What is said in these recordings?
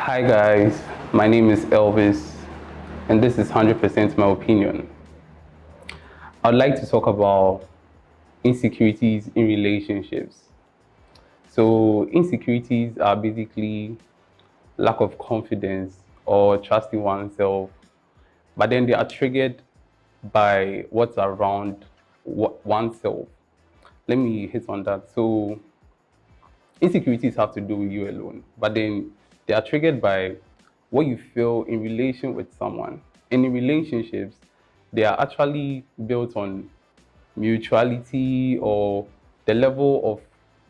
Hi guys, my name is Elvis and this is 100% my opinion. I'd like to talk about insecurities in relationships. So insecurities are basically lack of confidence or trusting oneself, but then they are triggered by what's around oneself. Let me hit on that. So insecurities have to do with you alone, but then they are triggered by what you feel in relation with someone. And in relationships, they are actually built on mutuality or the level of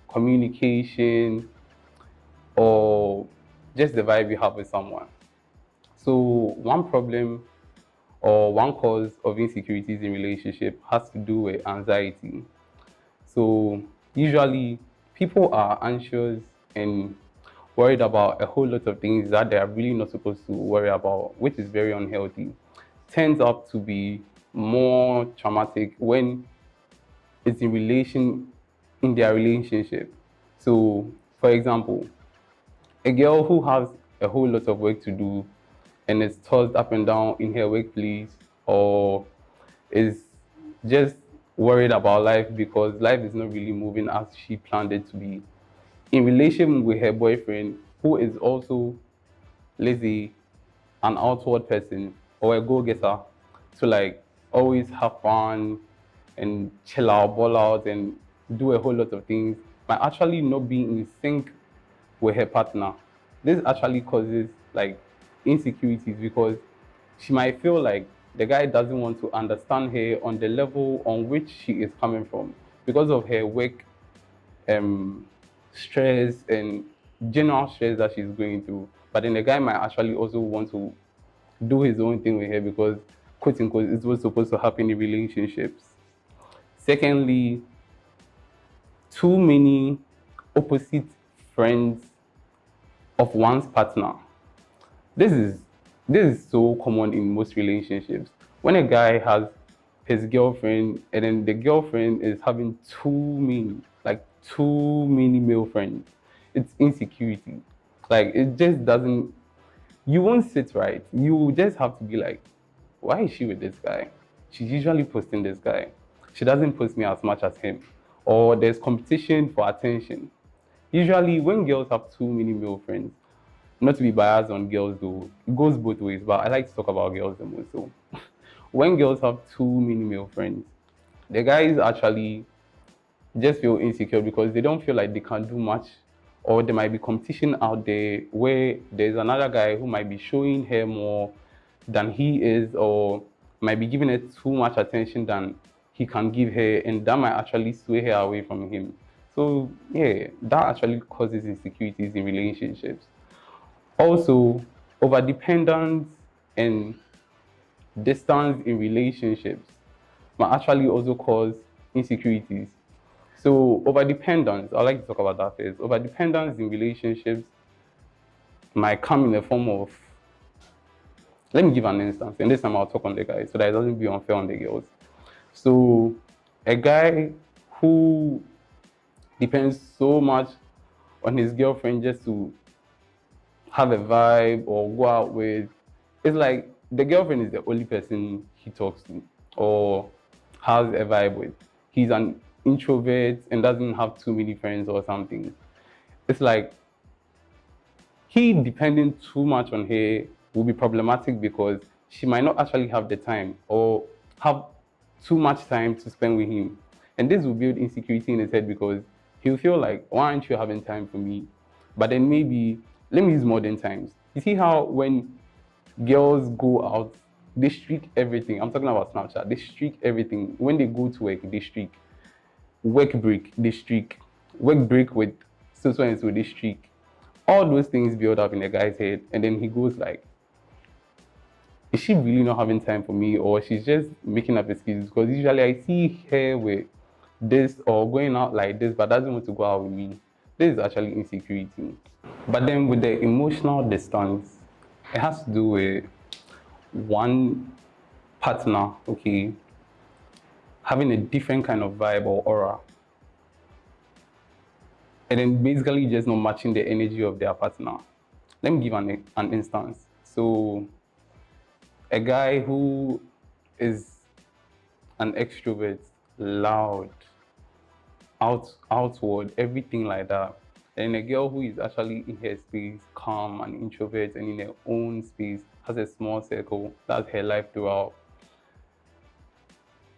communication or just the vibe you have with someone. So one problem or one cause of insecurities in relationship has to do with anxiety. So usually people are anxious and worried about a whole lot of things that they are really not supposed to worry about, which is very unhealthy. Turns out to be more traumatic when it's in their relationship. So for example, a girl who has a whole lot of work to do and is tossed up and down in her workplace or is just worried about life because life is not really moving as she planned it to be. In relation with her boyfriend, who is also, let's say, an outward person or a go-getter, to like always have fun and chill out, ball out, and do a whole lot of things, might actually not be in sync with her partner. This actually causes like insecurities because she might feel like the guy doesn't want to understand her on the level on which she is coming from because of her work stress and general stress that she's going through. But then the guy might actually also want to do his own thing with her because, quote unquote, it's what's supposed to happen in relationships. Secondly, too many opposite friends of one's partner. This is this is so common in most relationships. When a guy has his girlfriend and then the girlfriend is having too many male friends, it's insecurity. Like it just doesn't you won't sit right. You just have to be like, why is she with this guy? She's usually posting this guy. She doesn't post me as much as him. Or there's competition for attention. Usually when girls have too many male friends, not to be biased on girls though, it goes both ways, but I like to talk about girls the most. So when girls have too many male friends, the guys actually just feel insecure because they don't feel like they can do much, or there might be competition out there where there's another guy who might be showing her more than he is, or might be giving her too much attention than he can give her, and that might actually sway her away from him. So yeah, that actually causes insecurities in relationships. Also, overdependence and distance in relationships might actually also cause insecurities. So overdependence, I'd like to talk about that first. Overdependence in relationships might come in the form of, let me give an instance, and this time I'll talk on the guys so that it doesn't be unfair on the girls. So a guy who depends so much on his girlfriend just to have a vibe or go out with, it's like the girlfriend is the only person he talks to or has a vibe with. He's an introvert and doesn't have too many friends or something. It's like he depending too much on her will be problematic because she might not actually have the time or have too much time to spend with him. And this will build insecurity in his head because he'll feel like, why aren't you having time for me? But then maybe, let me use modern times. You see how when girls go out, they streak everything. I'm talking about Snapchat. They streak everything. When they go to work, they streak. Work break, they streak. Work break with so and so, they streak. All those things build up in the guy's head, and then he goes like, is she really not having time for me, or she's just making up excuses? Because usually I see her with this or going out like this, but doesn't want to go out with me. This is actually insecurity. But then with the emotional distance, it has to do with one partner, okay, having a different kind of vibe or aura. And then basically just not matching the energy of their partner. Let me give an instance. So a guy who is an extrovert, loud, outward, everything like that. And a girl who is actually in her space, calm and introvert and in her own space, has a small circle, that's her life throughout.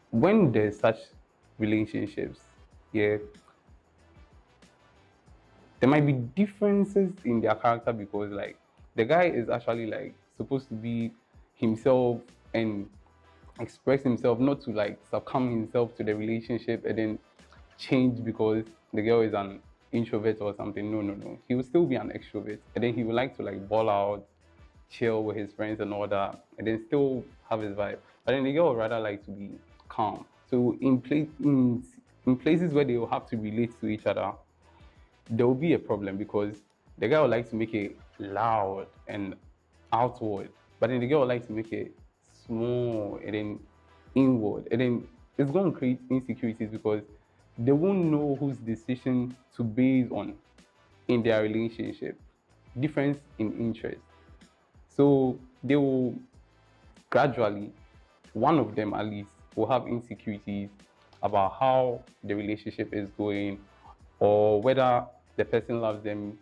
When there's such relationships, yeah, there might be differences in their character because like the guy is actually like supposed to be himself and express himself, not to like succumb himself to the relationship and then change because the girl is an introvert or something. No, no, no. He will still be an extrovert. And then he would like to like ball out, chill with his friends and all that, and then still have his vibe. But then the girl would rather like to be calm. So in places where they will have to relate to each other, there will be a problem because the guy would like to make it loud and outward, but then the girl would like to make it small and then inward, and then it's going to create insecurities because they won't know whose decision to base on in their relationship. Difference in interest. So they will gradually, one of them at least, will have insecurities about how the relationship is going or whether the person loves them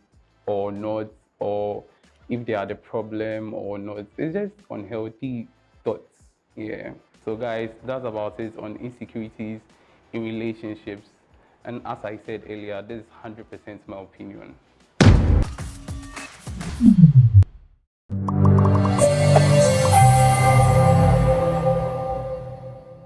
or not, or if they are the problem or not. It's just unhealthy thoughts. Yeah. So guys, that's about it on insecurities in relationships. And as I said earlier, this is 100% my opinion.